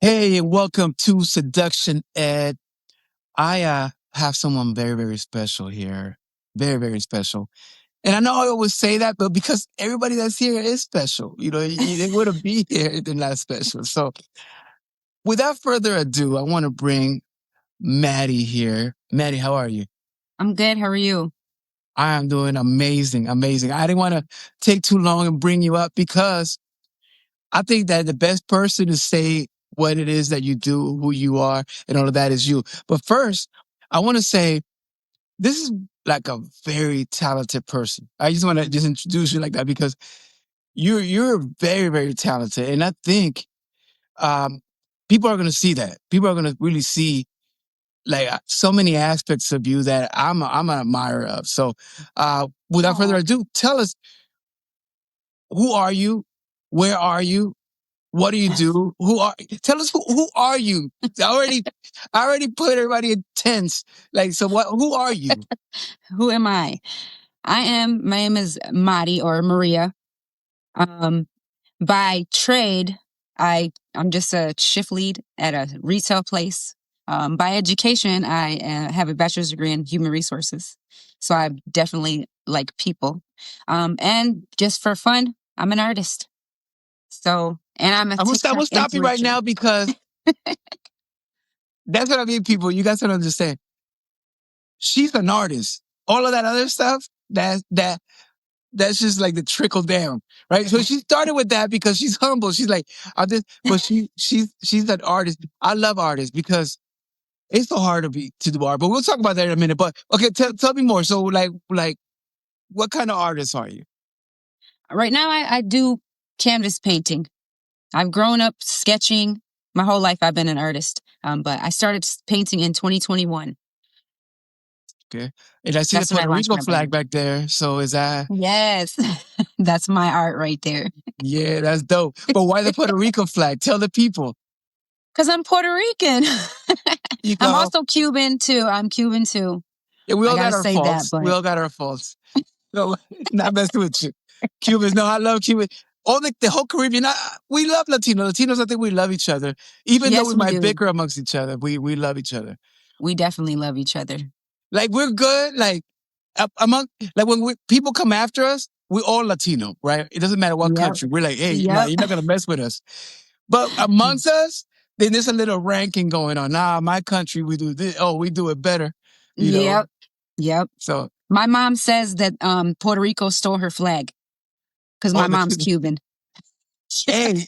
Hey, and welcome to Seduction Ed. I have someone very, very special here. Very, very special. And I know I always say that, but because everybody that's here is special, they wouldn't be here if they're not special. So without further ado, I want to bring Maddie here. Maddie, how are you? I'm good. How are you? I am doing amazing, amazing. I didn't want to take too long and bring you up because I think that the best person to say what it is that you do, who you are, and all of that is you. But first, I want to say this is like a very talented person. I just want to just introduce you like that because you're very, very talented. And I think um, people are going to see that. People are going to really see like so many aspects of you that I'm an admirer of. So without further Oh, ado, tell us, who are you? Where are you? What do you do? Tell us who are you? I already put everybody in tense. Like, so who are you? who am I? My name is Maudie or Maria. Um, by trade, I'm just a shift lead at a retail place. By education, I have a bachelor's degree in human resources. So I definitely like people. And just for fun, I'm an artist. So, and I'm a I'm gonna TikTok stop you right influencer. now because that's what I mean, people. You guys don't understand. She's an artist. All of that other stuff, that's just like the trickle down, right? So she started with that because she's humble. She's like, but she's an artist. I love artists because it's so hard to do art. But we'll talk about that in a minute. But okay, tell me more. So like, what kind of artist are you? Right now, I do canvas painting. I've grown up sketching. My whole life, I've been an artist. But I started painting in 2021. Okay. And I see the That's when I Puerto launched Rico my flag brand. back there. So is that, Yes, that's my art right there. yeah, that's dope. But why the Puerto Rico flag? Tell the people. Because I'm Puerto Rican. You I'm go. also Cuban too. I'm Cuban too. Yeah, we I all got got to our say that, faults. We but all got our faults. No, not messing with you. Cubans, no, I love Cuban. All the whole Caribbean, we love Latino. Latinos, I think we love each other. Even though yes, we we might do. bicker amongst each other, we love each other. We definitely love each other. Like, we're good. Like, among, like when people come after us, we're all Latino, right? It doesn't matter what Yep. country. We're like, hey, nah, Yep. you're not going to mess with us. But amongst us, then there's a little ranking going on. Nah, my country, we do this. Oh, we do it better, you know? Yep. Yep. So, My mom says that Puerto Rico stole her flag because oh, my mom's Cuban. hey,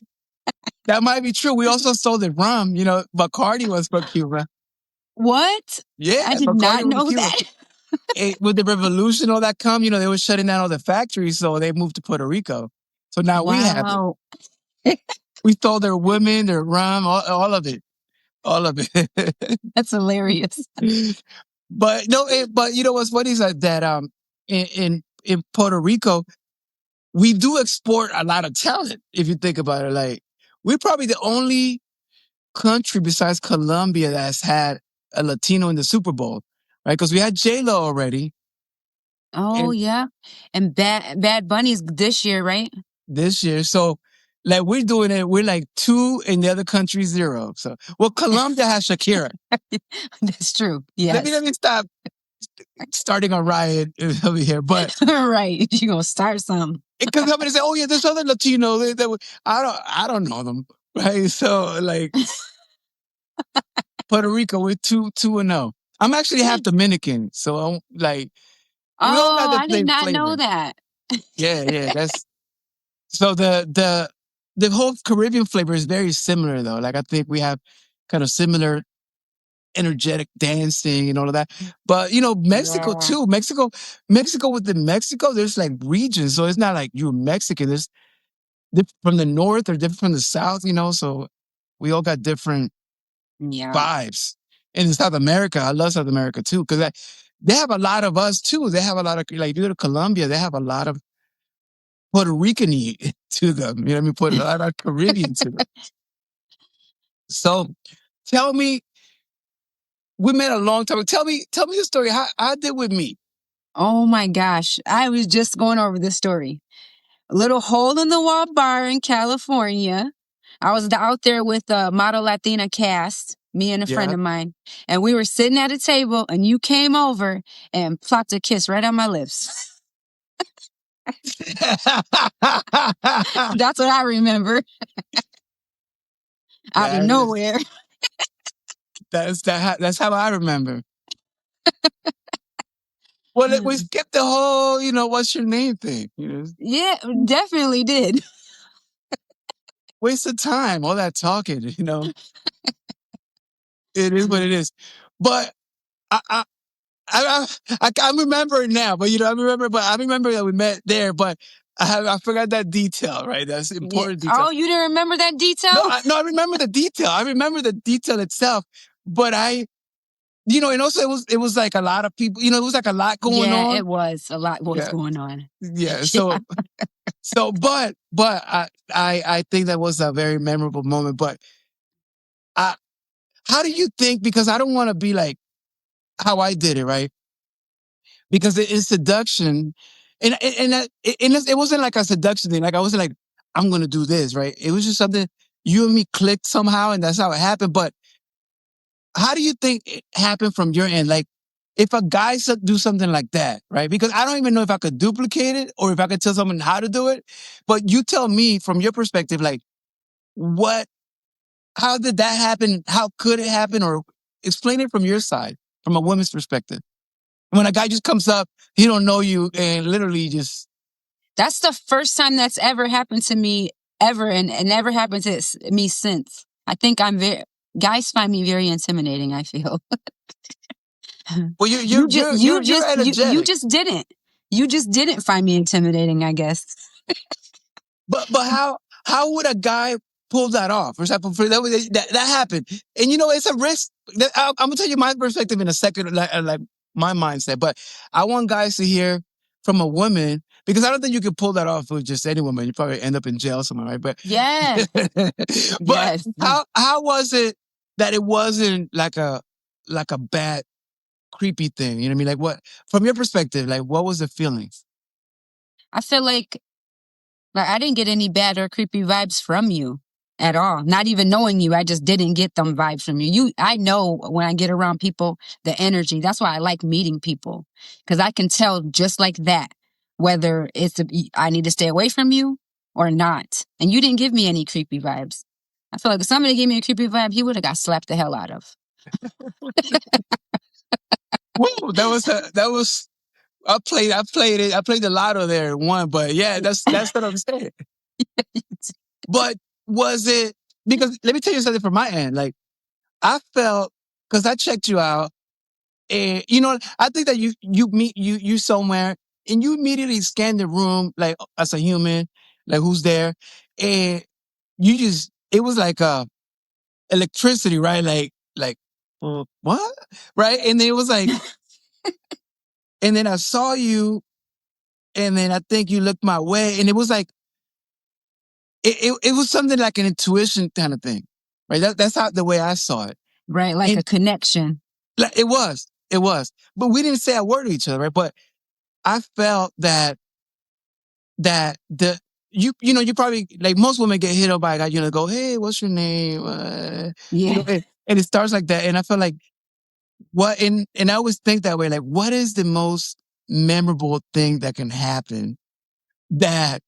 that might be true. We also sold it rum. Bacardi was from Cuba. What? Yeah, I did Bacardi not was from know Cuba. that. With the revolution, all that they were shutting down all the factories, so they moved to Puerto Rico. So now we have it. Wow. We stole their women, their rum, all of it, all of it. That's hilarious. But no, but you know what's funny is that in Puerto Rico, we do export a lot of talent. If you think about it, like, we're probably the only country besides Colombia that's had a Latino in the Super Bowl, right? Because we had J-Lo already, Oh and yeah. And Bad Bunny's this year, right? this year, so like we're doing it. We're like 2, and the other country 0. So, well, Colombia has Shakira. That's true. Let me Yes. let me stop starting a riot over here, but Right. You're gonna start some. because somebody say, "Oh yeah, there's other Latino." I don't know them, right? So like Puerto Rico, we're 2-0. I'm actually half Dominican, so I'm like, we all got Oh, the I did same not know flavor. that. Yeah, yeah. That's so the whole Caribbean flavor is very similar though. Like, I think we have kind of similar energetic dancing and all of that. But Mexico Yeah. too. Mexico within Mexico, there's like regions. So it's not like you're Mexican. There's different from the north or different from the south. So we all got different Yeah. vibes. And in South America, I love South America too, because they have a lot of us too. They have a lot of, like, you go to Colombia, they have a lot of Puerto Rican to them. You know what I mean? Put a lot of Caribbean to them. So tell me, we met a long time. Tell me the story. How did with me? Oh my gosh. I was just going over this story. A little hole in the wall bar in California. I was out there with the Model Latina cast, me and a friend Yeah. of mine, and we were sitting at a table, and you came over and plopped a kiss right on my lips. That's what I remember. Out of That is nowhere. that's how I remember. Well, we skipped the whole, what's your name thing. Yeah, definitely did. Waste of time, all that talking. It is what it is. But I I I remember it now. But I remember that we met there. But I forgot that detail. Right, that's Yeah. important detail. Oh, you didn't remember that No, detail? I remember the detail. I remember the detail itself. But and also it was like a lot of people. It was like a lot going Yeah, on. it was a lot was Yeah, going on. yeah. Yeah. But I think that was a very memorable moment. But I, how do you think? Because I don't want to be like how I did it, right? Because in seduction, it wasn't like a seduction thing. Like I wasn't like I'm gonna do this, right? It was just something you and me clicked somehow, and that's how it happened. But how do you think it happened from your end? Like, if a guy do something like that, right? Because I don't even know if I could duplicate it or if I could tell someone how to do it. But you tell me from your perspective, like, what, how did that happen? How could it happen? Or explain it from your side, from a woman's perspective. When a guy just comes up, he don't know you and literally just. That's the first time that's ever happened to me ever, and it never happened to me since. I think guys find me very intimidating, I feel. Well, you're You energetic. just didn't. You just didn't find me intimidating, I guess. But how would a guy pull that off? For example, that happened, and it's a risk. I'm gonna tell you my perspective in a second, like my mindset. But I want guys to hear from a woman because I don't think you could pull that off with just any woman. You probably end up in jail somewhere, right? But Yeah. but Yes. how was it that it wasn't like a bad creepy thing? You know what I mean? Like what from your perspective? Like what was the feelings? I feel like I didn't get any bad or creepy vibes from you at all. Not even knowing you, I just didn't get them vibes from you. I know when I get around people, the energy. That's why I like meeting people because I can tell just like that whether I need to stay away from you or not. And you didn't give me any creepy vibes. I feel like if somebody gave me a creepy vibe, he would have got slapped the hell out of. Whoa, that was. I played it. I played the lotto there and won, but yeah, that's what I'm saying. But was it because let me tell you something from my end. Like I felt because I checked you out, and I think that you meet you somewhere, and you immediately scan the room like as a human, like who's there, and you just it was like electricity, right? Like what, right? And then it was like, and then I saw you, and then I think you looked my way, and it was like it was something like an intuition kind of thing, right? That's how the way I saw it, Right, like and a connection. like, it was, but we didn't say a word to each other, right? But I felt that the you probably like most women get hit up by a guy, go, hey, what's your name? Yeah. And it starts like that, and I felt like what, and I always think that way, like what is the most memorable thing that can happen that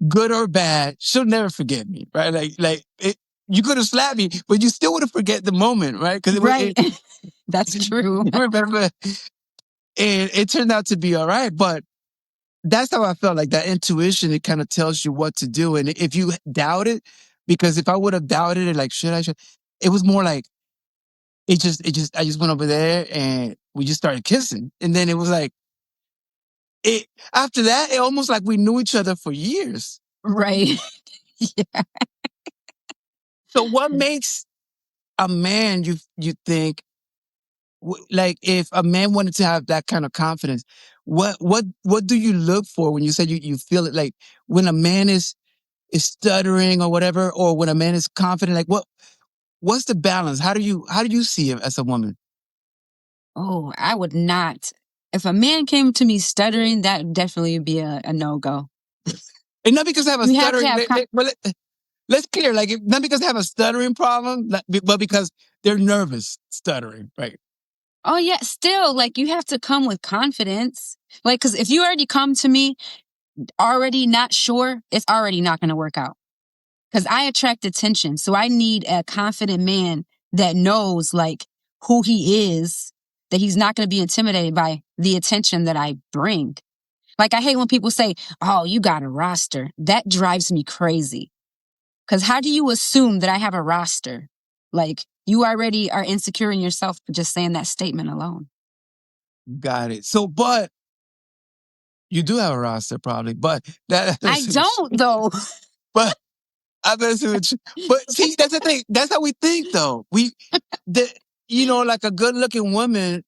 good or bad, she'll never forget me, right? Like you could have slapped me, but you still would have forget the moment, right? Because Right. That's true. you remember, and it turned out to be all right. But that's how I felt. Like that intuition, it kind of tells you what to do, and if you doubt it, because if I would have doubted it, like should I? Should it was more like I just went over there and we just started kissing, and then it was like it. After that, it almost like we knew each other for years. Right. Yeah. So what makes a man you think like if a man wanted to have that kind of confidence, what do you look for when you say you feel it, like when a man is stuttering or whatever, or when a man is confident, like what's the balance? How do you see it as a woman? Oh, I would not. If a man came to me stuttering, that would definitely be a no-go. And not because I have a You have to stuttering have let's clear, like, not because they have a stuttering problem, but because they're nervous stuttering, right? Oh yeah, still like you have to come with confidence. Like, cause if you already come to me already not sure, it's already not going to work out. Cause I attract attention. So I need a confident man that knows like who he is, that he's not going to be intimidated by the attention that I bring. Like I hate when people say, oh, you got a roster. That drives me crazy. Cause how do you assume that I have a roster? Like you already are insecure in yourself for just saying that statement alone. Got it. So, but you do have a roster probably, but that, I don't though. but I bet you, but see, that's the thing. That's how we think though. The, like a good looking woman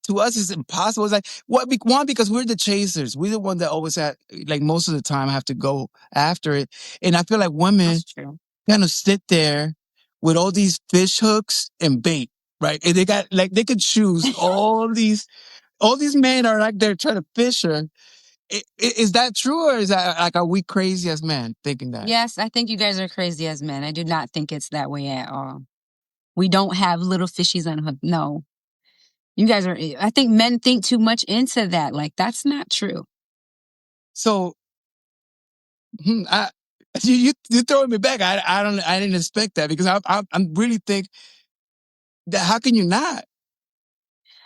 to us is impossible. It's like, one, because we're the chasers. We're the one that always like most of the time have to go after it. And I feel like women That's true. kind of sit there with all these fish hooks and bait, right? And they got like, they could choose all these men are like they're trying to fish her. Is that true, or is that like, are we crazy as men thinking that? Yes, I think you guys are crazy as men. I do not think it's that way at all. We don't have little fishies on hook. No. You guys are, I think men think too much into that. Like, that's not true. So, I, you throwing me back. I didn't expect that, because I'm really think that how can you not?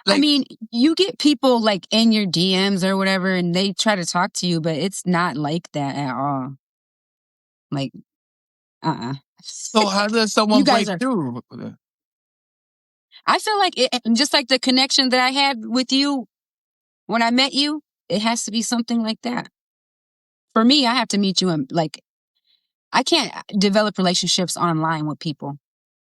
I Like, mean, you get people like in your DMs or whatever, and they try to talk to you, but it's not like that at all. Like, so how does You someone guys break are, through? I feel like just like the connection that I had with you when I met you, it has to be something like that. For me, I have to meet you in like, I can't develop relationships online with people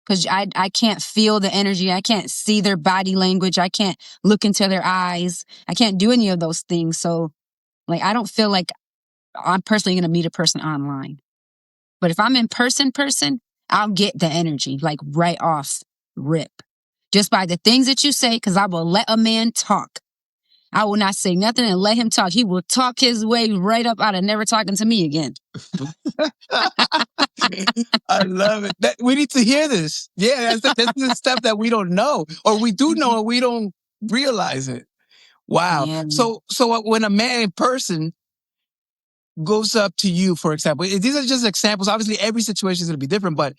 because I can't feel the energy. I can't see their body language. I can't look into their eyes. I can't do any of those things. So, like, I don't feel like I'm personally going to meet a person online. But if I'm in person, I'll get the energy like right off rip just by the things that you say, because I will let a man talk. I will not say nothing and let him talk. He will talk his way right up out of never talking to me again. I love it. We need to hear this. Yeah, that's the stuff that we don't know, or we do know, and we don't realize it. Wow. Yeah. So when a man in person goes up to you, for example, these are just examples. Obviously, every situation is going to be different, but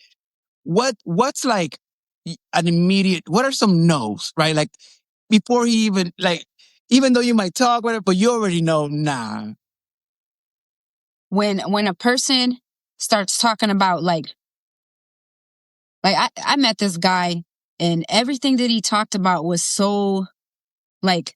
what's like an immediate? What are some no's, right? Like before he even like, even though you might talk with it, but you already know, nah. When a person starts talking about like I met this guy and everything that he talked about was so like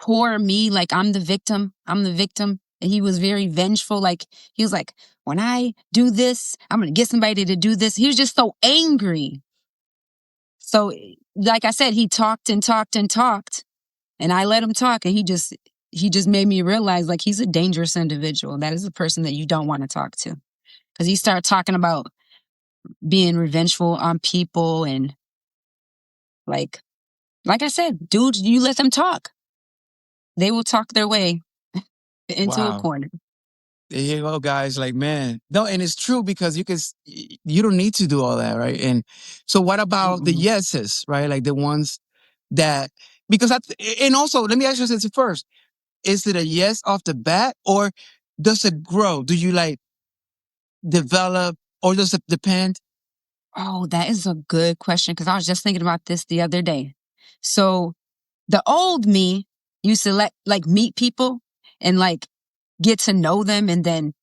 poor me, like I'm the victim. I'm the victim. And he was very vengeful. Like he was like, when I do this, I'm gonna get somebody to do this. He was just so angry. So like I said, he talked and talked and talked, and I let him talk, and he just made me realize like he's a dangerous individual. That is a person that you don't want to talk to. Because he started talking about being revengeful on people and like I said, dude, you let them talk. They will talk their way into a Wow. corner. There you go, guys. Like, man, no, and it's true, because you don't need to do all that, right? And so, what about the Mm-mm. yeses, right? Like the ones that, because and also, let me ask you this first: is it a yes off the bat, or does it grow? Do you like develop, or does it depend? Oh, that is a good question because I was just thinking about this the other day. So the old me used to like meet people and like get to know them and then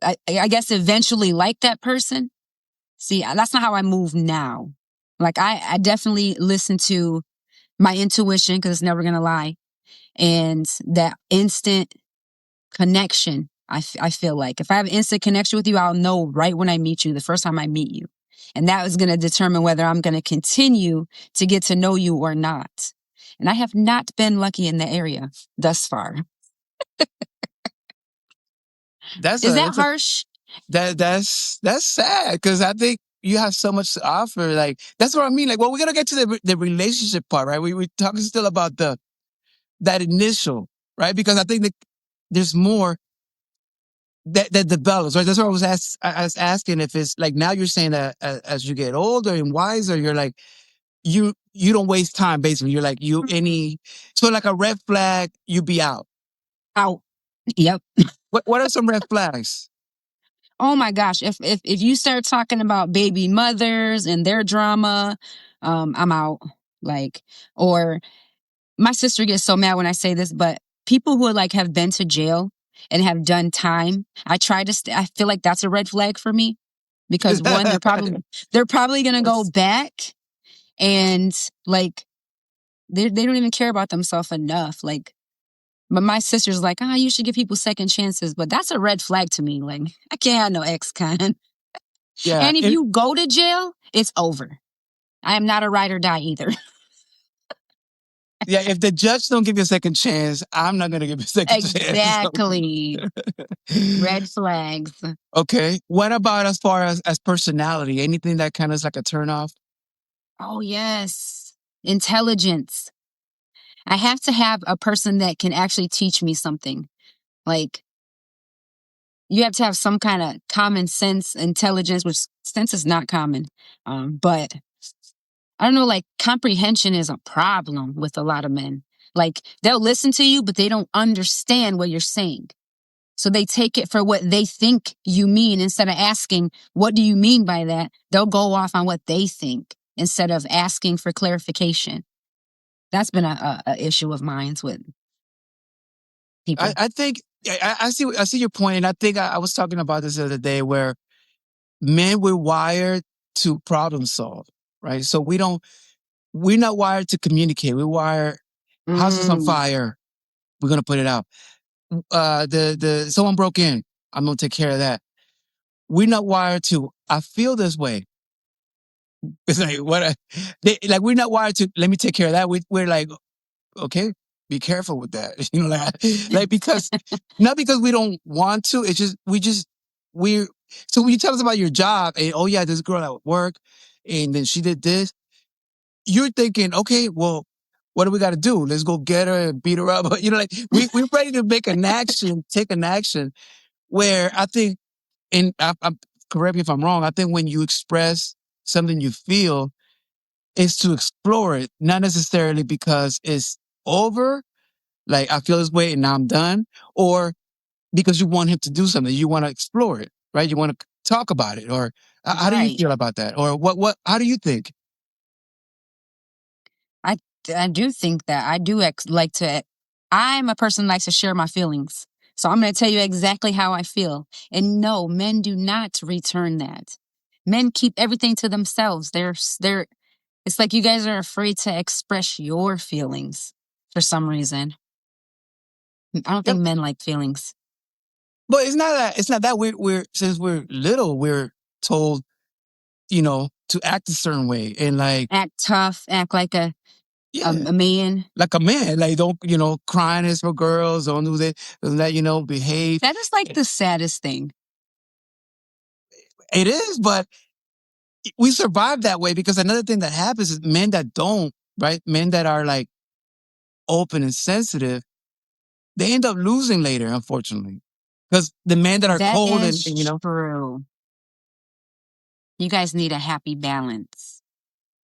I guess eventually like that person. See, that's not how I move now. Like I definitely listen to my intuition because it's never gonna lie, and that instant connection. I feel like if I have instant connection with you, I'll know right when I meet you, the first time I meet you. And that is going to determine whether I'm going to continue to get to know you or not. And I have not been lucky in the area thus far. That's Is a that that's a harsh? that's sad, because I think you have so much to offer. Like, that's what I mean. Like, well, we're gonna get to the relationship part, right? We're talking still about that initial, right? Because I think that there's more. that develops, right? That's what I was asking if it's like now you're saying that as you get older and wiser, you're like you don't waste time. Basically, you're like you Mm-mm. any so like a red flag, you be out. Out. Yep. What are some red flags? Oh my gosh. If you start talking about baby mothers and their drama, I'm out. Like, or my sister gets so mad when I say this, but people who like have been to jail and have done time, I try to I feel like that's a red flag for me because one, they're probably gonna go back and like they don't even care about themselves enough. Like, but my sister's like, ah, you should give people second chances, but that's a red flag to me. Like, I can't have no ex-con. Yeah, And if you go to jail, it's over. I am not a ride or die either. yeah. If the judge don't give you a second chance, I'm not gonna give you a second chance. Exactly. Red flags. Okay. What about as far as personality? Anything that kind of is like a turn off? Oh, yes. Intelligence. I have to have a person that can actually teach me something. Like, you have to have some kind of common sense, intelligence, which sense is not common. But I don't know, like comprehension is a problem with a lot of men. Like they'll listen to you, but they don't understand what you're saying. So they take it for what they think you mean instead of asking, what do you mean by that? They'll go off on what they think instead of asking for clarification. That's been a issue of mine with people. I think I see your point, and I think I was talking about this the other day where men we're wired to problem solve, right? So we're not wired to communicate. We're wired house is on Mm, fire. We're gonna put it out. The someone broke in. I'm gonna take care of that. We're not wired to. I feel this way. It's like like we're not wired to. Let me take care of that. We're like okay, be careful with that. Like because not because we don't want to. It's just we're so when you tell us about your job and oh yeah, this girl at work and then she did this, you're thinking, okay, well, what do we got to do? Let's go get her and beat her up. Like we're ready to make an action, take an action. Where I think, and I'm correct me if I'm wrong. I think when you express something you feel, is to explore it, not necessarily because it's over. Like I feel this way and now I'm done, or because you want him to do something, you want to explore it, right? You want to talk about it, or how do you right. feel about that, or what? How do you think? I I do think that I do like to. I'm a person that likes to share my feelings, so I'm going to tell you exactly how I feel. And no, men do not return that. Men keep everything to themselves. They're. It's like you guys are afraid to express your feelings for some reason. I don't Yep. think men like feelings. But it's not that we're since we're little, we're told, to act a certain way and like Act tough. Act like yeah, a man. like a man, like don't crying is for girls, don't do that, don't that behave. That is like Eh, the saddest thing. It is, but we survive that way because another thing that happens is men that don't, right? Men that are like open and sensitive, they end up losing later, unfortunately. Because the men that are That cold and is true. You guys need a happy balance.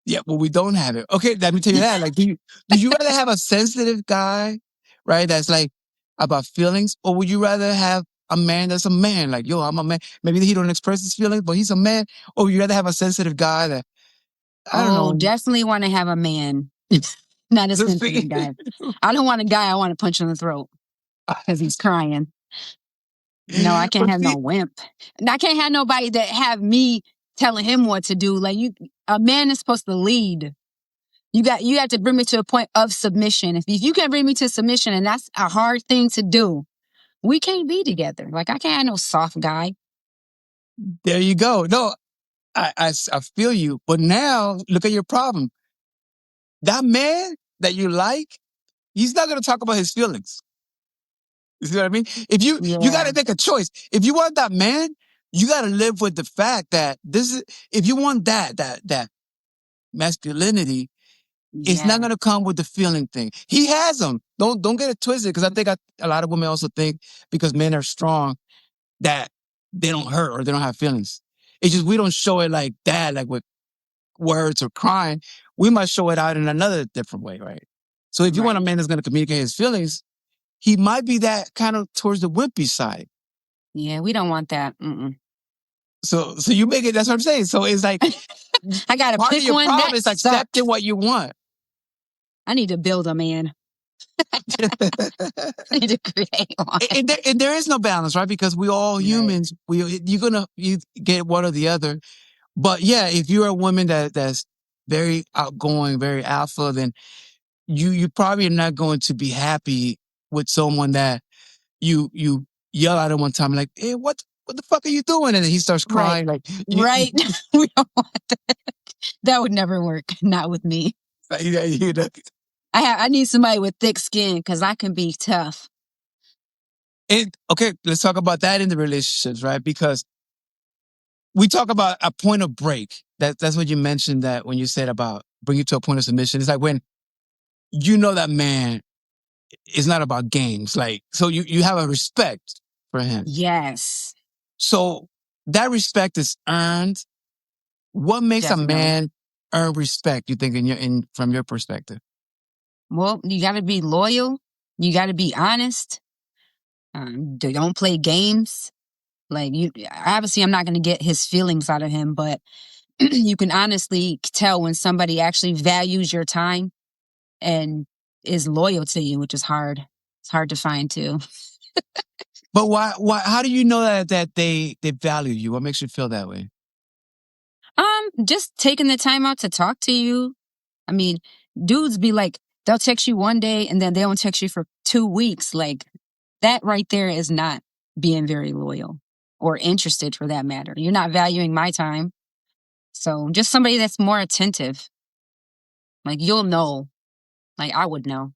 yeah, well, we don't have it. Okay, let me tell you that. Like, do you rather have a sensitive guy, right? That's like about feelings, or would you rather have a man that's a man? Like, yo, I'm a man. Maybe he don't express his feelings, but he's a man. Or would you rather have a sensitive guy that I don't Oh, know. definitely want to have a man, not a Just sensitive be, guy. I don't want a guy I want to punch in the throat because he's crying. No, I can't but have no see, wimp. And I can't have nobody that have me telling him what to do. Like a man is supposed to lead. You have to bring me to a point of submission. If you can't bring me to submission, and that's a hard thing to do, we can't be together. Like I can't have no soft guy. there you go. No, I feel you. But now look at your problem. That man that you like, he's not gonna talk about his feelings. You see what I mean? If you got Yeah, to make a choice. If you want that man, you got to live with the fact that this is. If you want that masculinity, it's not yeah. going to come with the feeling thing. He has them. Don't get it twisted because I think a lot of women also think because men are strong. that they don't hurt or they don't have feelings. It's just we don't show it like that, like with words or crying. We must show it out in another different way, right? So if you want a Right. man that's going to communicate his feelings, he might be that kind of towards the wimpy side. Yeah, we don't want that. Mm-mm. So you make it. That's what I'm saying. So it's like I gotta part of pick your one problem that is accepting sucks. what you want. I need to build a man. I need to create one. And there is no balance, right? Because we all Right. humans. You get one or the other. But yeah, if you're a woman that's very outgoing, very alpha, then you probably are not going to be happy with someone that you yell at him one time like, hey, what the fuck are you doing? And then he starts Right. crying like Right. We don't want that. That would never work. Not with me. you know. I need somebody with thick skin because I can be tough. And okay, let's talk about that in the relationships, right? Because we talk about a point of break. That's what you mentioned that when you said about bring you to a point of submission. It's like when you know that man is not about games. Like, so you have a respect for him. Yes. So that respect is earned. What makes a Definitely. man earn respect, you think, from your perspective? Well, you got to be loyal. You got to be honest. Don't play games. Like you, obviously, I'm not going to get his feelings out of him, but you can honestly tell when somebody actually values your time and is loyal to you, which is hard. It's hard to find too. But how do you know that they value you? What makes you feel that way? Just taking the time out to talk to you. I mean, dudes be like, they'll text you one day and then they don't text you for 2 weeks. Like that right there is not being very loyal or interested for that matter. You're not valuing my time. So just somebody that's more attentive. Like you'll know. Like I would know.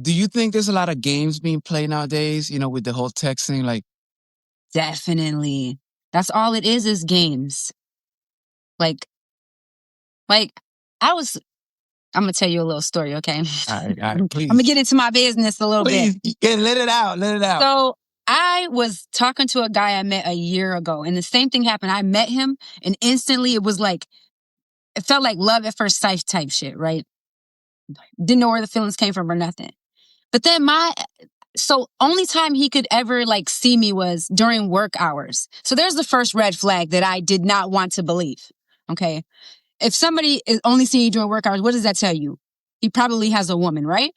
Do you think there's a lot of games being played nowadays, with the whole texting? Like, Definitely. That's all it is games. Like, like I was I'm gonna tell you a little story, okay? all right, I'm gonna please. get into my business a little bit. Please, let it out, let it out. So I was talking to a guy I met a year ago, and the same thing happened. I met him, and instantly it was like, it felt like love at first sight type shit, right? Didn't know where the feelings came from or nothing. But then so only time he could ever like see me was during work hours. So there's the first red flag that I did not want to believe. Okay. If somebody is only seeing you during work hours, what does that tell you? He probably has a woman, right?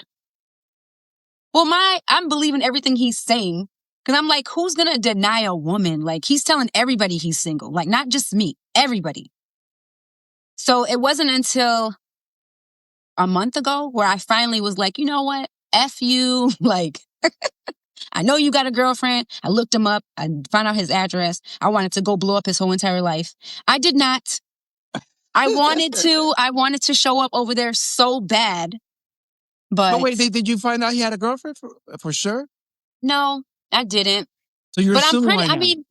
Well, I'm believing everything he's saying because I'm like, who's going to deny a woman? Like he's telling everybody he's single, like not just me, everybody. So it wasn't until a month ago where I finally was like, you know what? F you. Like, I know you got a girlfriend. I looked him up. I found out his address. I wanted to go blow up his whole entire life. I did not. I wanted to show up over there so bad, But but wait, did you find out he had a girlfriend for sure? no, I didn't. So you're But assuming right now.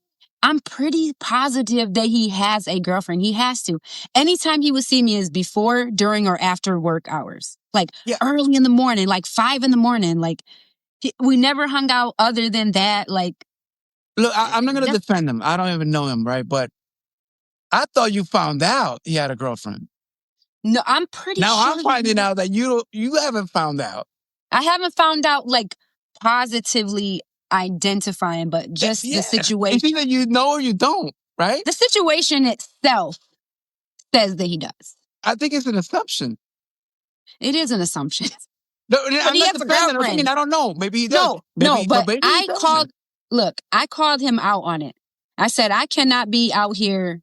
I'm pretty positive that he has a girlfriend. He has to. Anytime he would see me is before, during, or after work hours. Like Yeah. early in the morning, like 5 a.m. Like we never hung out other than that. Like Look, I'm not gonna that's, defend him. I don't even know him, right? But I thought you found out he had a girlfriend. no, I'm pretty Now sure I'm finding out that you haven't found out. I haven't found out like positively identifying, but just the Yeah, it's situation. either you know or you don't, right? The situation itself says that he does. I think it's an assumption. It is an assumption. No, But I'm he not has a defending him. I mean, girlfriend. I don't know. Maybe he does. No, no, But but maybe he doesn't. I called him out on it. I said, I cannot be out here,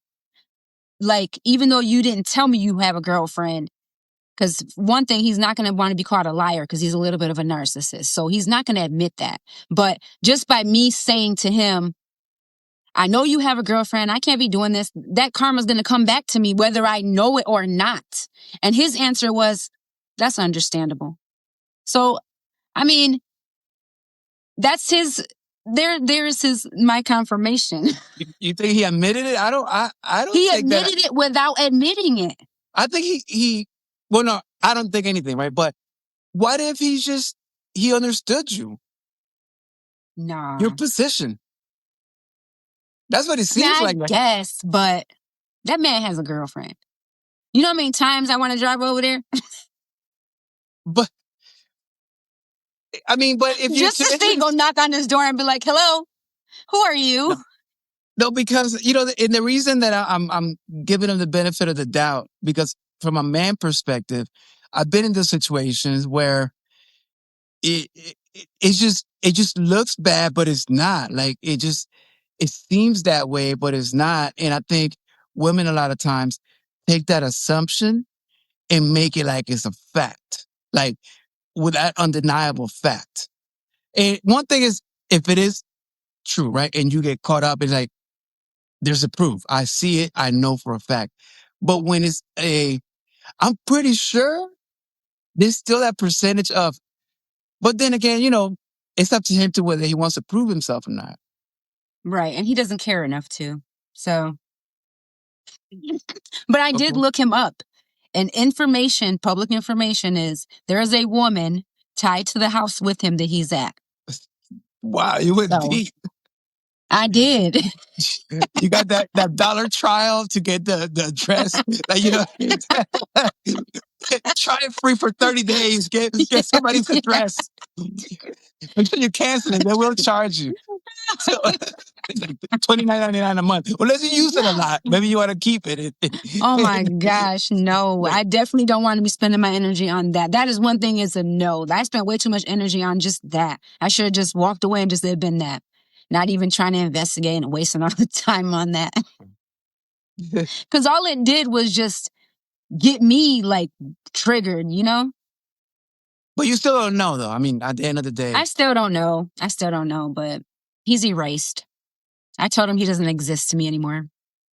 like, even though you didn't tell me you have a girlfriend, because one thing, he's not going to want to be called a liar because he's a little bit of a narcissist. So he's not going to admit that. But just by me saying to him, I know you have a girlfriend. I can't be doing this. That karma's going to come back to me whether I know it or not. And his answer was, that's understandable. So, I mean, that's my confirmation. You think he admitted it? I don't He think that. admitted it without admitting it. I think he. Well, no, I don't think anything, right? But what if he understood you, your Nah, position? That's what it I mean, seems I like. guess, but that man has a girlfriend. You know how many times I want to drive over there? But I mean, but if you're Just to see, go knock on his door and be like, hello, who are you? no, no, because and the reason that I'm giving him the benefit of the doubt, because from a man perspective, I've been in those situations where it just looks bad, but it's not. Like it seems that way, but it's not. And I think women a lot of times take that assumption and make it like it's a fact, like with that undeniable fact. And one thing is, if it is true, right, and you get caught up, it's like there's a proof. I see it. I know for a fact. But when I'm pretty sure there's still that percentage of. But then again, it's up to him to whether he wants to prove himself or not. Right. And he doesn't care enough to. So, but I did Okay. look him up. And public information is there is a woman tied to the house with him that he's at. Wow, you went So deep. I did. You got that dollar trial to get the address. Try it free for 30 days. Get somebody's address. Make sure you cancel it. They will charge you. So it's like $29.99 a month. Unless you use it a lot. Maybe you want to keep it. Oh my gosh, no. I definitely don't want to be spending my energy on that. That is one thing is a no. I spent way too much energy on just that. I should have just walked away and just had been that. Not even trying to investigate and wasting all the time on that. Because all it did was just get me like triggered, But you still don't know, though. I mean, at the end of the day. I still don't know, but he's erased. I told him he doesn't exist to me anymore.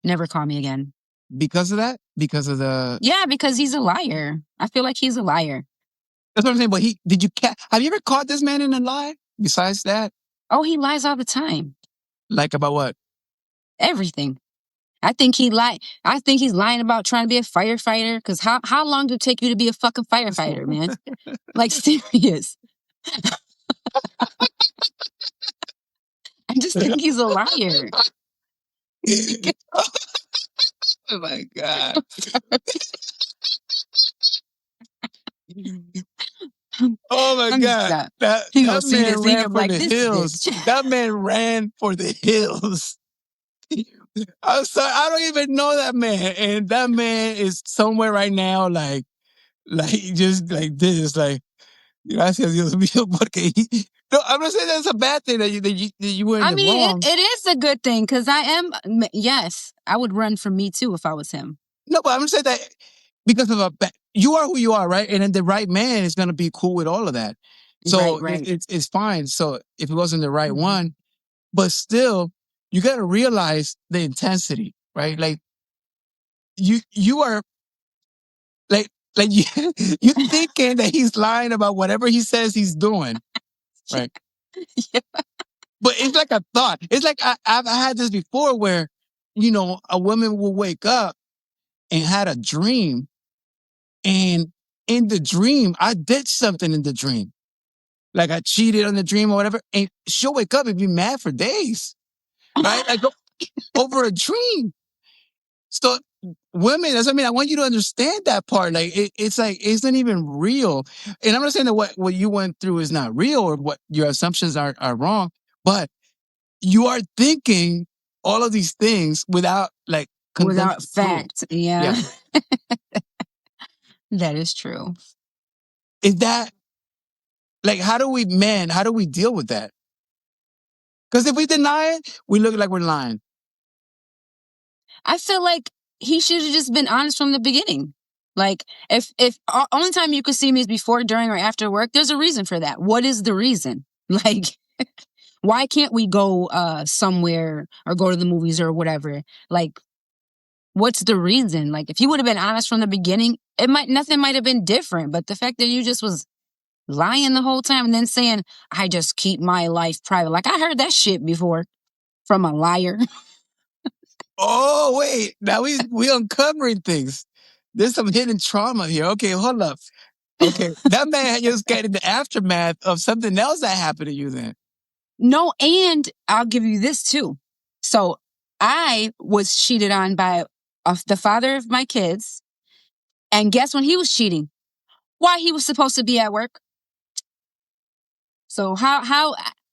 Never call me again. Because of that? Because of the... Yeah, because he's a liar. I feel like he's a liar. That's what I'm saying. But have you ever caught this man in a lie besides that? Oh, he lies all the time. Like about what? Everything. I think he's lying about trying to be a firefighter. Because how long did it take you to be a fucking firefighter, man? Like, serious. I just think he's a liar. Oh my God. Oh my God. That man ran for the hills. That man ran for the hills. I'm sorry, I don't even know that man. And that man is somewhere right now, like just like this, like, gracias Dios mío, porque no, I'm not saying that's a bad thing that you were in the wrong. It is a good thing because yes, I would run from me too if I was him. No, but I'm saying that because of you are who you are, right? And then the right man is going to be cool with all of that. So right. It's fine. So if it wasn't the right one, but still, you got to realize the intensity, right? Like you are like you thinking that he's lying about whatever he says he's doing, right? Yeah. But it's like a thought. It's like I've had this before where, a woman will wake up and had a dream, and in the dream, I did something in the dream. Like I cheated on the dream or whatever, and she'll wake up and be mad for days, right? Like over a dream. So women, that's what I mean. I want you to understand that part. Like it's like it's not even real. And I'm not saying that what you went through is not real or what your assumptions are wrong, but you are thinking all of these things without fact. Yeah. That is true. Is that like how do we deal with that? Because if we deny it, we look like we're lying. I feel like he should have just been honest from the beginning. Like, if only time you could see me is before, during, or after work, there's a reason for that. What is the reason? Like, why can't we go somewhere or go to the movies or whatever? Like, what's the reason? Like, if you would have been honest from the beginning, nothing might have been different. But the fact that you just was lying the whole time and then saying, I just keep my life private. Like, I heard that shit before from a liar. Oh, wait. Now we uncovering things. There's some hidden trauma here. Okay, hold up. Okay. That man just getting the aftermath of something else that happened to you then. No, and I'll give you this too. So I was cheated on by the father of my kids. And guess when he was cheating? Why he was supposed to be at work. So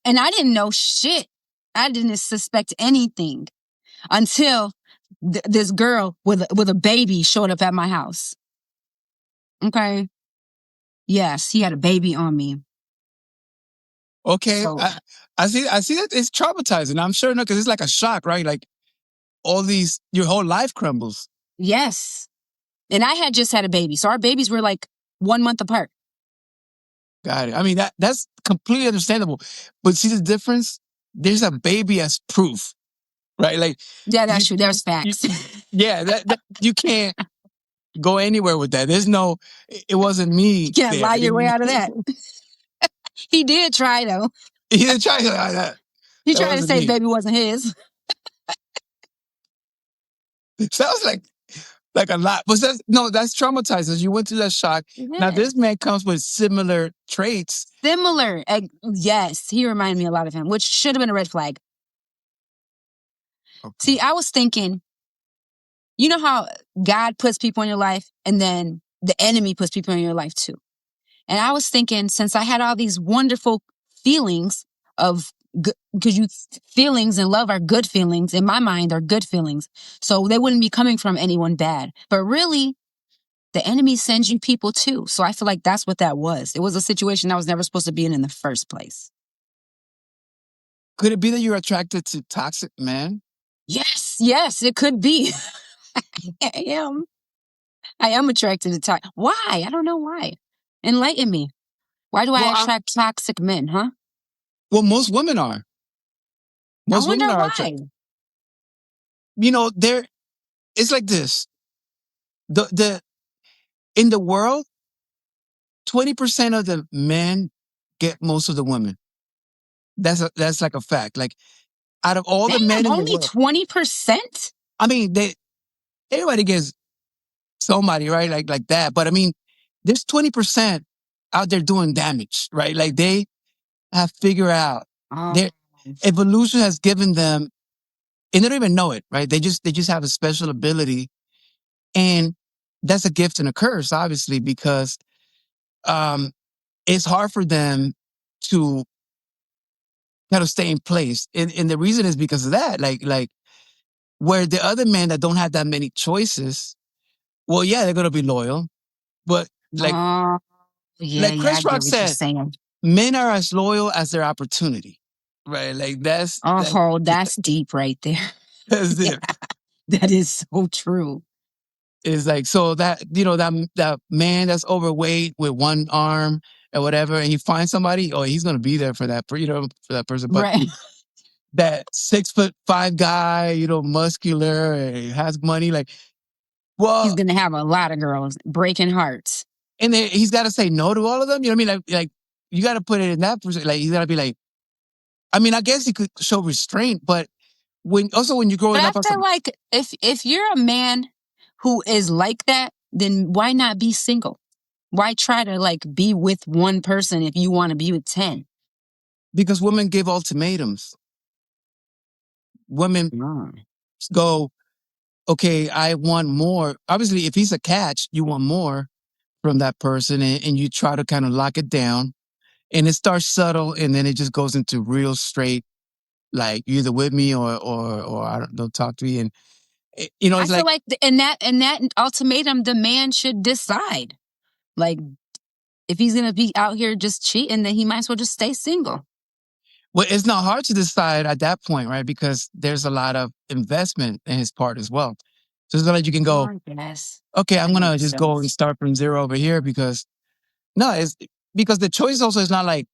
and I didn't know shit. I didn't suspect anything until this girl with a baby showed up at my house. Okay. Yes, he had a baby on me. Okay, So I see. I see that it's traumatizing. I'm sure, no, because it's like a shock, right? Like all these, your whole life crumbles. yes. And I had just had a baby. So our babies were like 1 month apart. Got it. I mean, that's completely understandable. But see the difference? There's a baby as proof, right? Like Yeah, you, that's true. There's you facts. yeah, that you can't go anywhere with that. There's no, it wasn't You me can't there. lie your way out of that. He did try though. He didn't try to like that. He That tried to wasn't say the me. baby wasn't his. Sounds like a lot. But no, that's traumatizing. You went through that shock. Now Yes. this man comes with similar traits. Similar. Yes, he reminded me a lot of him, which should have been a red flag. Okay. See, I was thinking, you know how God puts people in your life and then the enemy puts people in your life too. And I was thinking, since I had all these wonderful feelings of because feelings and love are good feelings in my mind are good feelings. So they wouldn't be coming from anyone bad. But really, the enemy sends you people too. So I feel like that's what that was. It was a situation I was never supposed to be in the first place. Could it be that you're attracted to toxic men? Yes, it could be. I am. I am attracted to toxic. Why? I don't know why. Enlighten me. Why do I Well, attract toxic men, huh? most women are. I Most women wonder are why. attracted. There. It's like this. The in the world, 20% of the men get most of the women. That's like a fact. Like out of all the men Damn, in the only world, 20%? I mean, everybody gets somebody, right? Like that. But I mean, there's 20% out there doing damage, right? Like they have figured out Oh, their evolution has given them, and they don't even know it, right? They just have a special ability, and that's a gift and a curse, obviously, because um, it's hard for them to kind of stay in place, and the reason is because of that. Like where the other men that don't have that many choices, well, yeah, they're gonna be loyal, but like oh, yeah, like yeah, I Chris Rock get what you're said, saying. men are as loyal as their opportunity, right? Like Oh, that's deep right there. that's Yeah, it. that is so true. It's like so that that man that's overweight with one arm or whatever, and he finds somebody, oh, he's gonna be there for that, for that person. But Right. that 6'5" guy, muscular, and has money, like, He's well, going to have a lot of girls breaking hearts. and then he's got to say no to all of them. You know what I mean? Like you got to put it in that perspective. Like he's got to be like, I mean, I guess he could show restraint, but when you're But growing I up on feel some, like if you're a man who is like that, then why not be single? Why try to like be with one person if you want to be with 10? because women give ultimatums. Women Mm. go, okay, I want more. Obviously, if he's a catch, you want more from that person, and you try to kind of lock it down, and it starts subtle, and then it just goes into real straight, like you either with me or I don't talk to me, and I it's feel like, like in that ultimatum, the man should decide. Like, if he's gonna be out here just cheating, then he might as well just stay single. well, it's not hard to decide at that point, right? Because there's a lot of investment in his part as well. So it's not like you can Oh, go, I guess. okay, I'm I gonna guess just so. go and start from zero over here because no, it's because the choice also is not like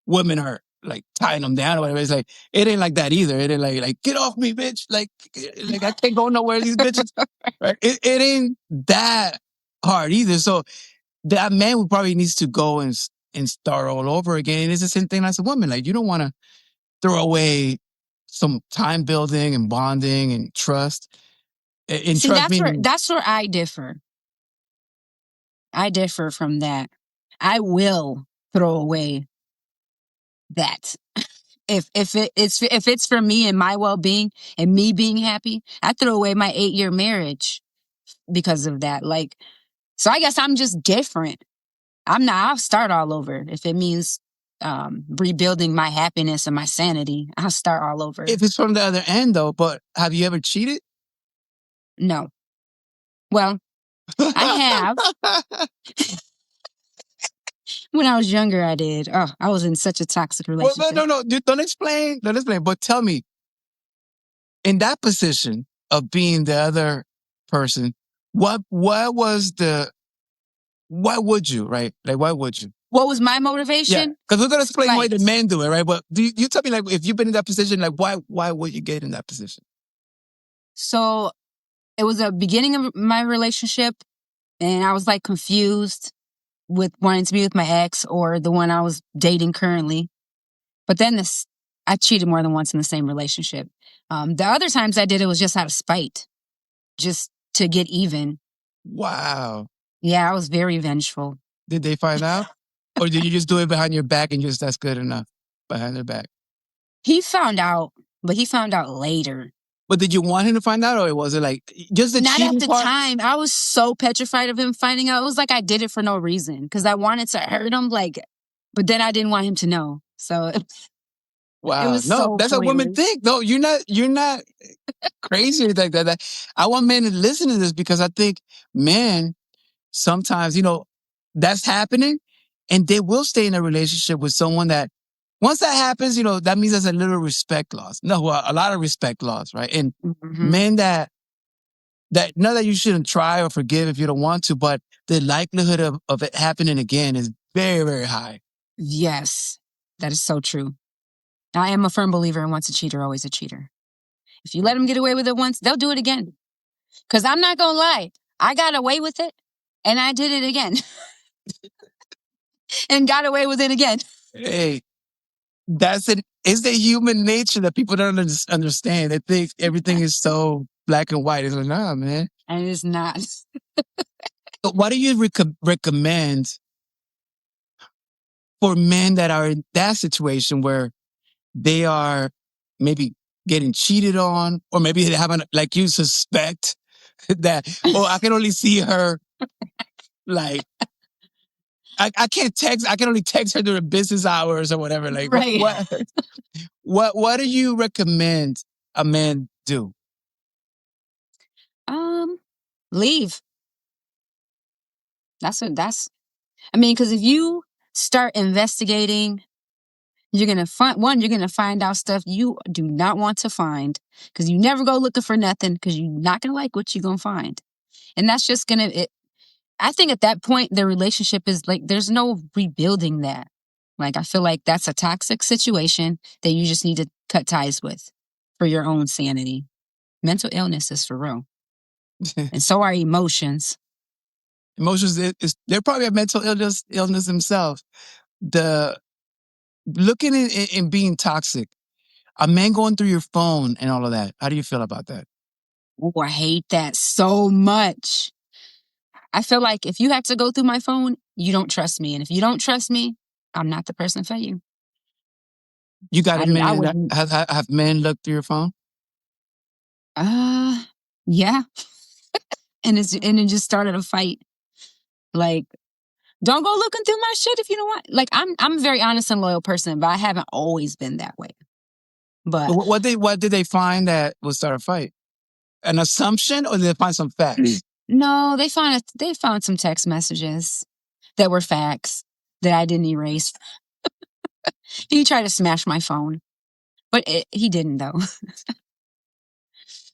women are like tying them down or whatever. It's like it ain't like that either. It ain't like get off me, bitch. Like I can't go nowhere. These bitches, right? It ain't that hard either. So that man would probably needs to go and start all over again. And it's the same thing as a woman. Like you don't want to throw away some time building and bonding and trust. And See, trust that's where meaning that's where I differ. I differ from that. I will throw away that. if it's for me and my well-being and me being happy, I throw away my 8-year marriage because of that. Like, so I guess I'm just different. I'll start all over. If it means rebuilding my happiness and my sanity, I'll start all over. If it's from the other end, though, but have you ever cheated? No. Well, I have. When I was younger, I did. Oh, I was in such a toxic Well, relationship. no, don't explain. Don't explain. But tell me, in that position of being the other person, what why would you, right? Like, why would you? What was my Yeah, motivation? because we're gonna explain why Like, the men do it, right? But you tell me, like, if you've been in that position, like, why would you get in that position? so it was the beginning of my relationship, and I was like confused with wanting to be with my ex or the one I was dating currently. But then I cheated more than once in the same relationship. The other times I did it was just out of spite, just to get even. Wow. Yeah, I was very vengeful. Did they find out, or did you just do it behind your back and just that's good enough behind their back? He found out, but he found out later. But did you want him to find out, or was it like just the Not at cheating the part? time. I was so petrified of him finding out. It was like I did it for no reason because I wanted to hurt him. Like, but then I didn't want him to know. So it Wow. was No, so that's what women pointless. think. No, you're not crazy or anything like that. I want men to listen to this because I think men sometimes, that's happening and they will stay in a relationship with someone that once that happens, that means there's a little respect loss. No, well, a lot of respect loss, right? And men that not that you shouldn't try or forgive if you don't want to, but the likelihood of it happening again is very, very high. Yes, that is so true. I am a firm believer in once a cheater, always a cheater. If you let them get away with it once, they'll do it again. Because I'm not going to lie, I got away with it and I did it again and got away with it again. Hey, it's the human nature that people don't understand. They think everything is so black and white. It's like, nah, man. And it's not. So what do you recommend for men that are in that situation where they are maybe getting cheated on, or maybe they haven't, like you suspect that, oh, I can only see her, like, I can't text, I can only text her during business hours or whatever. Like, Right. what do you recommend a man do? Leave. Because if you start investigating, you're going to find out stuff you do not want to find because you never go looking for nothing because you're not going to like what you're going to find. And that's just going to, I think at that point, the relationship is like, there's no rebuilding that. Like, I feel like that's a toxic situation that you just need to cut ties with for your own sanity. Mental illness is for real. And so are emotions. Emotions, they're probably a mental illness themselves. The looking and being toxic, a man going through your phone and all of that. How do you feel about that? Oh, I hate that so much. I feel like if you have to go through my phone, you don't trust me. And if you don't trust me, I'm not the person for you. You got a I man that wouldn't. have men looked through your phone? Yeah. And it just started a fight. Like, don't go looking through my shit if you don't want. Like, I'm a very honest and loyal person, but I haven't always been that way. But What did they find that would start a fight? An assumption, or did they find some facts? no, they found some text messages that were facts that I didn't erase. He tried to smash my phone, but he didn't though.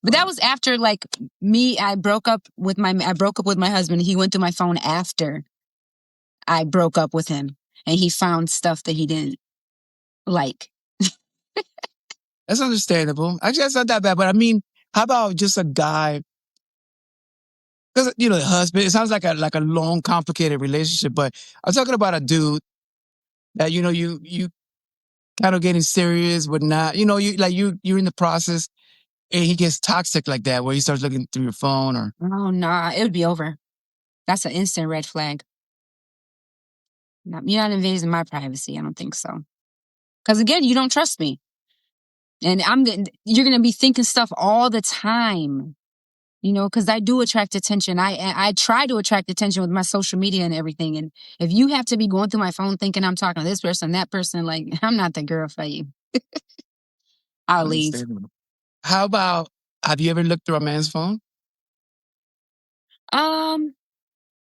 But that was after like me. I broke up with my husband. He went through my phone after I broke up with him, and he found stuff that he didn't like. That's understandable. Actually, that's not that bad. But I mean, how about just a guy? Because the husband. It sounds like a long, complicated relationship. But I'm talking about a dude that you kind of getting serious, but not. You're in the process, and he gets toxic like that, where he starts looking through your phone or. Oh nah, it would be over. That's an instant red flag. No, you're not invading my privacy. I don't think so. Because again, you don't trust me. And you're going to be thinking stuff all the time, because I do attract attention. I try to attract attention with my social media and everything. And if you have to be going through my phone thinking I'm talking to this person, that person, like, I'm not the girl for you. I'll leave. Understandable. How about, have you ever looked through a man's phone?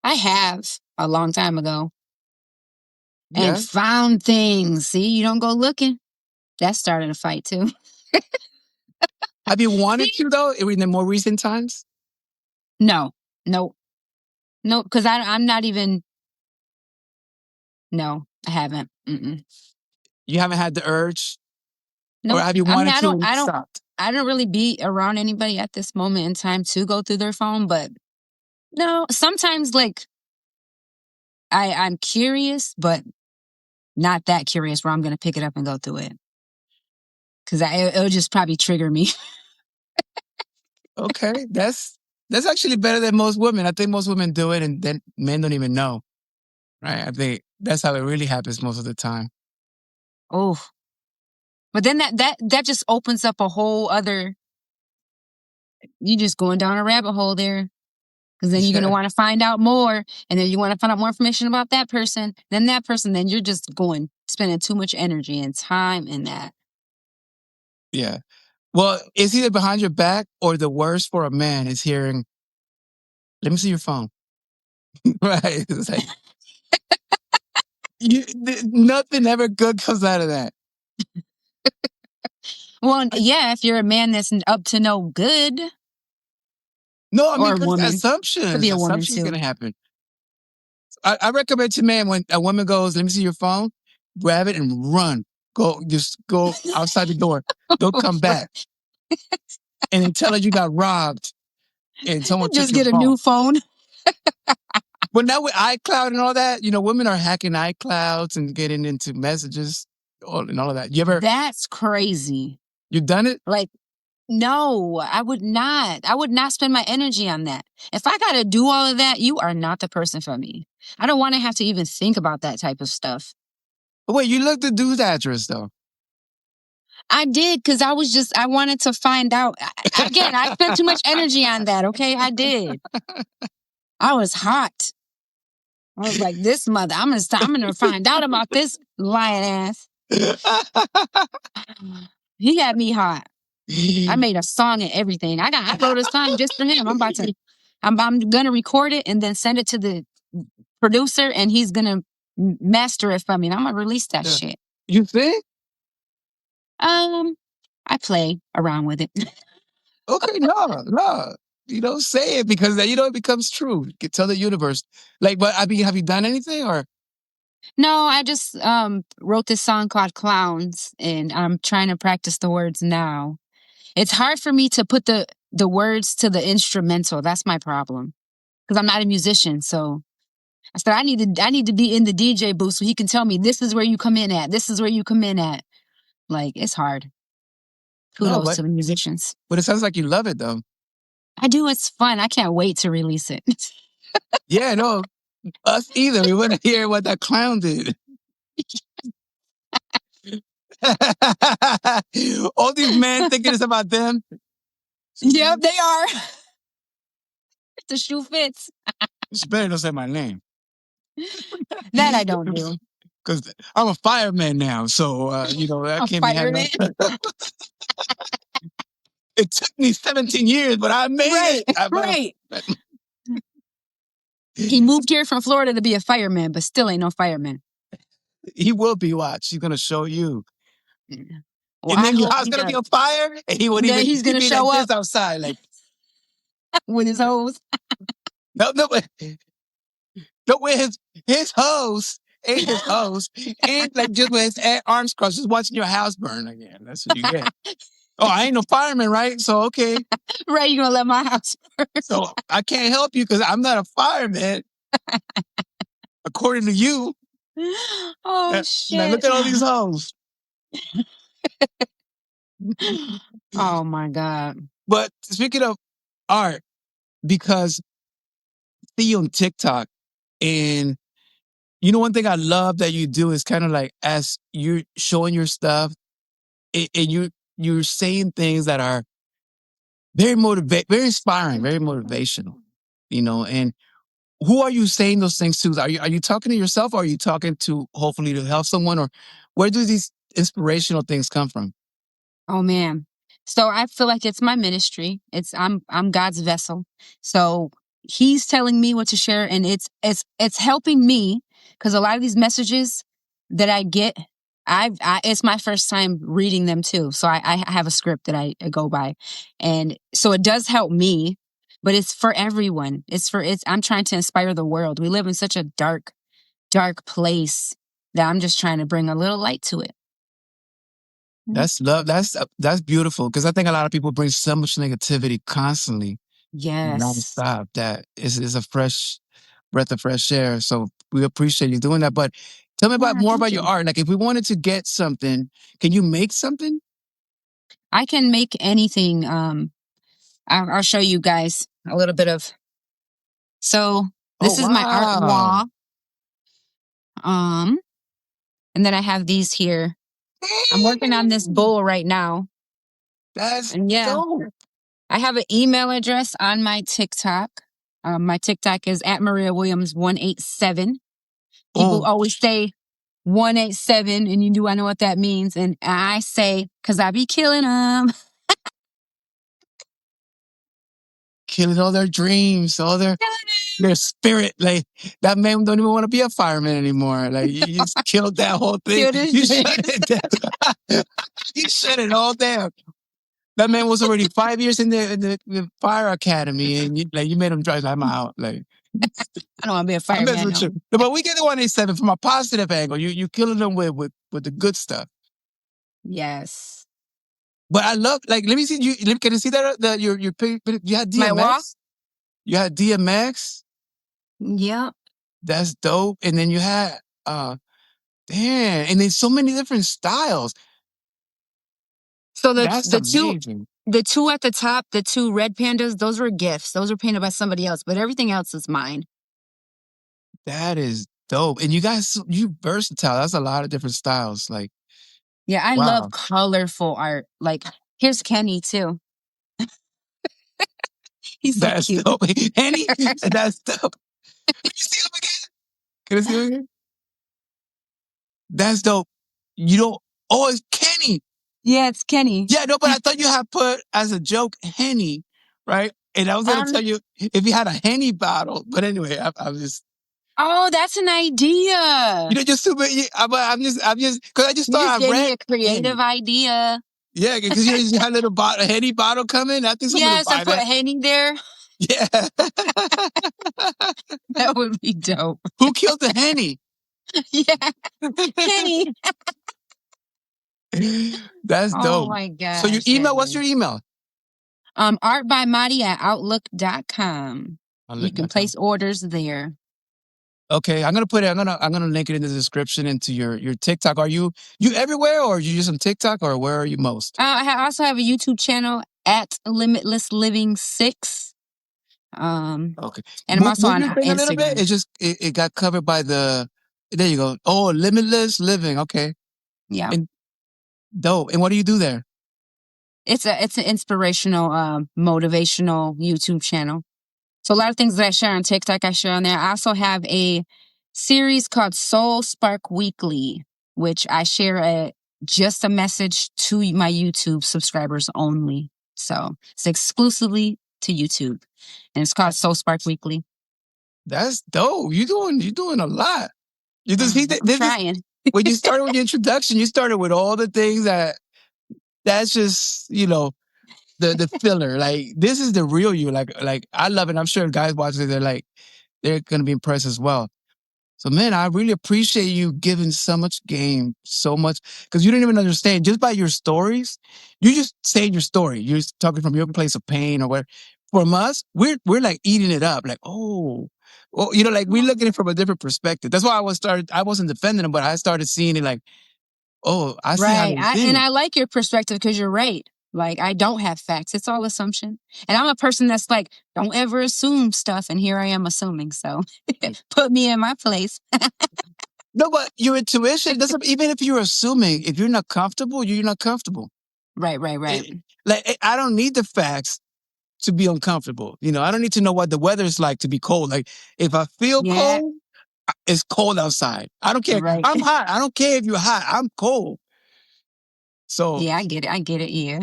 I have a long time ago and Yeah. found things. See, you don't go looking. That started a fight too. Have you wanted See? to, though, in the more recent times? No, no, no, because I'm not even. No, I haven't. Mm-mm. You haven't had the urge? Or Nope. have you I mean, wanted to and stopped? I don't really be around anybody at this moment in time to go through their phone, but no, sometimes like I'm curious, but not that curious where I'm going to pick it up and go through it. Cause it'll just probably trigger me. Okay. That's actually better than most women. I think most women do it and then men don't even know. Right? I think that's how it really happens most of the time. Oh, but then that just opens up a whole other, you just going down a rabbit hole there. Cause then you're going to Yeah. want to find out more. And then you want to find out more information about that person, then you're just spending too much energy and time in that. Yeah. Well, it's either behind your back or the worst for a man is hearing, let me see your phone. Right? It's like, nothing ever good comes out of that. Well, yeah, if you're a man that's up to no good, No, I mean, or a because woman, could be assumptions, a woman assumptions too. going to happen. I recommend to men when a woman goes, let me see your phone, grab it and run. Just go outside the door. Don't come back. And then tell her you got robbed and someone took Just your get a phone. new phone. But now with iCloud and all that, women are hacking iClouds and getting into messages and all of that. That's crazy. You've done it? Like, no, I would not. I would not spend my energy on that. If I got to do all of that, you are not the person for me. I don't want to have to even think about that type of stuff. But wait, you looked the dude's address though. I did because I wanted to find out. Again, I spent too much energy on that. Okay, I did. I was hot. I was like, this mother, I'm gonna find out about this lying ass. He had me hot. I made a song and everything. I wrote a song just for him. I'm gonna record it and then send it to the producer, and he's gonna master it for me. And I'm gonna release that shit. You think? I play around with it. Okay, no. You don't say it because then it becomes true. You can tell the universe. Like, but I mean, have you done anything or? No, I just wrote this song called Clowns, and I'm trying to practice the words now. It's hard for me to put the words to the instrumental. That's my problem. Because I'm not a musician. So I said I need to be in the DJ booth so he can tell me this is where you come in at. This is where you come in at. Like, it's hard. No, Kudos to the musicians. but it sounds like you love it though. I do. It's fun. I can't wait to release it. Yeah, no, us either. We want to hear what that clown did. All these men thinking it's about them. Yep, they are. The shoe fits. You better don't say my name. That I don't do. Because I'm a fireman now, so that A can't be fireman. handled. It took me 17 years, but I made it. Right. He moved here from Florida to be a fireman, but still ain't no fireman. He will be watched. He's gonna show you. Well, And then your hope house he gonna be does. on fire, and He's gonna be show like up this outside, like with his hose. no, with his hose, ain't his hose, and like just with his arms crossed, just watching your house burn again. That's what you get. Oh, I ain't no fireman, right? So okay, Right, you gonna let my house burn. so I can't help you because I'm not a fireman, according to you. Oh Now look shit. at all these hoes. Oh my God. But speaking of art, because see you on TikTok and You know, one thing I love that you do is kind of like as you're showing your stuff and you're saying things that are very inspiring, very motivational, you know, and who are you saying those things to? Are you talking to yourself or are you talking to hopefully to help someone or where do these inspirational things come from? Oh man. So I feel like it's my ministry. I'm God's vessel. So he's telling me what to share and it's helping me because a lot of these messages that I get it's my first time reading them too. So I have a script that I go by. And so it does help me, but it's for everyone. I'm trying to inspire the world. We live in such a dark place that I'm just trying to bring a little light to it. That's love. That's beautiful because I think a lot of people bring so much negativity constantly, Yes. nonstop. That is a fresh breath of fresh air. So we appreciate you doing that. But tell me about Yeah, more thank about your you. art. Like if we wanted to get something, can you make something? I can make anything. I'll show you guys a little bit of. So Oh this is my art wow, wall. Um, and then I have these here. I'm working on this Dang, bowl right now, that's and yeah, dope. I have an email address on my TikTok. My TikTok is at Maria Williams 187. People Oh, always say 187, and you do I know what that means? And I say, cause I be killing them. killing all their dreams, all their spirit. Like that man don't even want to be a fireman anymore. Like you just killed that whole thing. Killed his You shut dreams. it down. You shut it all down. That man was already 5 years in the fire academy, and you made him drive. I'm out. Like I don't want to be a I'm messing fireman with no you. more. No, but we get the 187 from a positive angle. You killing them with the good stuff. Yes. But I love like let me see you. Can you see that you had My wall? DMX. You had DMX. Yep. That's dope. And then you had damn, and there's so many different styles. So That's amazing. the two at the top, the two red pandas, those were gifts. Those were painted by somebody else, but everything else is mine. That is dope. And you versatile. That's a lot of different styles. Like, Yeah, I love wow. colorful art. Like here's Kenny too. He's so That's cute. dope. Henny, that's dope. Can you see him again? Can I see him again? That's dope. You don't, oh, it's Kenny. Yeah, it's Kenny. Yeah, no, but I thought you had put as a joke Henny, right? And I was going to Um tell you if you had a Henny bottle. But anyway, I'm just, oh, that's an idea. just super, because I just You just thought I gave me read a creative Henny. idea. Yeah, because you just had a little bottle, a Henny bottle coming. I think someone will Yes, I buy put that. Henny there. Yeah. That would be dope. Who killed the Henny? Yeah, Kenny. That's Oh dope. my So your gosh, that email, what's is. your email? Art by Maudie at outlook.com. I'll You link can that place orders there. Okay, I'm gonna put it. I'm gonna link it in the description into your TikTok. Are you everywhere, or are you just on TikTok, or where are you most? Also have a YouTube channel at Limitless Living 6. Okay, And I'm also move on your thing a little bit. Instagram. It got covered by the. There you go. Oh, limitless living. Okay, Yeah. and dope. And what do you do there? It's an inspirational, motivational YouTube channel. So a lot of things that I share on TikTok, I share on there. I also have a series called Soul Spark Weekly, which I share just a message to my YouTube subscribers only. So it's exclusively to YouTube, and it's called Soul Spark Weekly. That's dope. You doing a lot. You just he I'm this is trying. when you started with your introduction. You started with all the things that's just the filler. Like this is the real you. Like I love it. I'm sure guys watching it, they're gonna be impressed as well. So man, I really appreciate you giving so much game, so much because you didn't even understand just by your stories. You just saying your story. You're just talking from your place of pain or what. From us, we're like eating it up. Like well, like we look at it from a different perspective. That's why I wasn't defending him, but I started seeing it like, oh, I see how Right. they think. I like your perspective because you're right. Like I don't have facts. It's all assumption. And I'm a person that's like, don't ever assume stuff. And here I am assuming. So put me in my place. No, but your intuition doesn't. Even if you're assuming, if you're not comfortable, you're not comfortable. Right. I don't need the facts to be uncomfortable. I don't need to know what the weather is like to be cold. Like if I feel Yeah. cold, it's cold outside. I don't care. Right. I'm hot. I don't care if you're hot. I'm cold. So yeah, I get it. Yeah.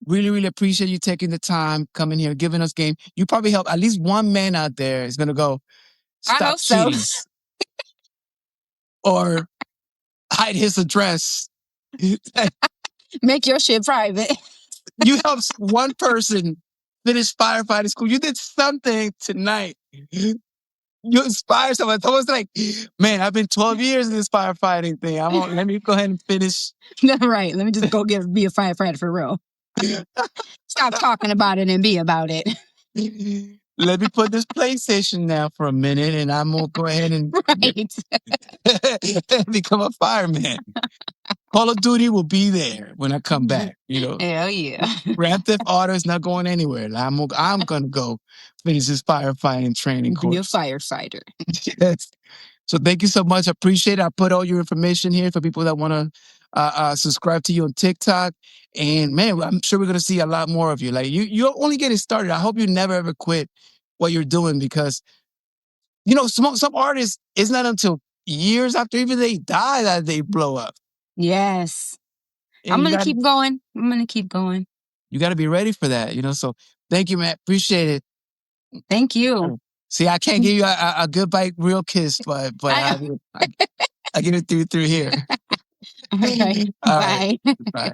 really, really appreciate you taking the time, coming here, giving us game. You probably help at least one man out there is gonna go I stop hope so. cheating or hide his address. Make your shit private. You helped one person finish firefighting school. You did something tonight. You inspired someone. Someone's like, man, I've been 12 years in this firefighting thing. Let me go ahead and finish. Right. Let me just go be a firefighter for real. Stop talking about it and be about it. Let me put this PlayStation down for a minute, and I'm gonna go ahead and become a fireman. Call of Duty will be there when I come back. Hell yeah. Grand Theft Auto is not going anywhere. I'm gonna go finish this firefighting training course. Be a firefighter. Yes. So thank you so much. I appreciate it. I put all your information here for people that want to subscribe to you on TikTok. And man, I'm sure we're gonna see a lot more of you. Like you're only getting started. I hope you never ever quit what you're doing because some artists, it's not until years after even they die that they blow up. Yes. And I'm gonna keep going. You got to be ready for that. So thank you, man. Appreciate it. Thank you. See, I can't give you a goodbye real kiss, but I give it through here. Okay. All Bye. right. Bye.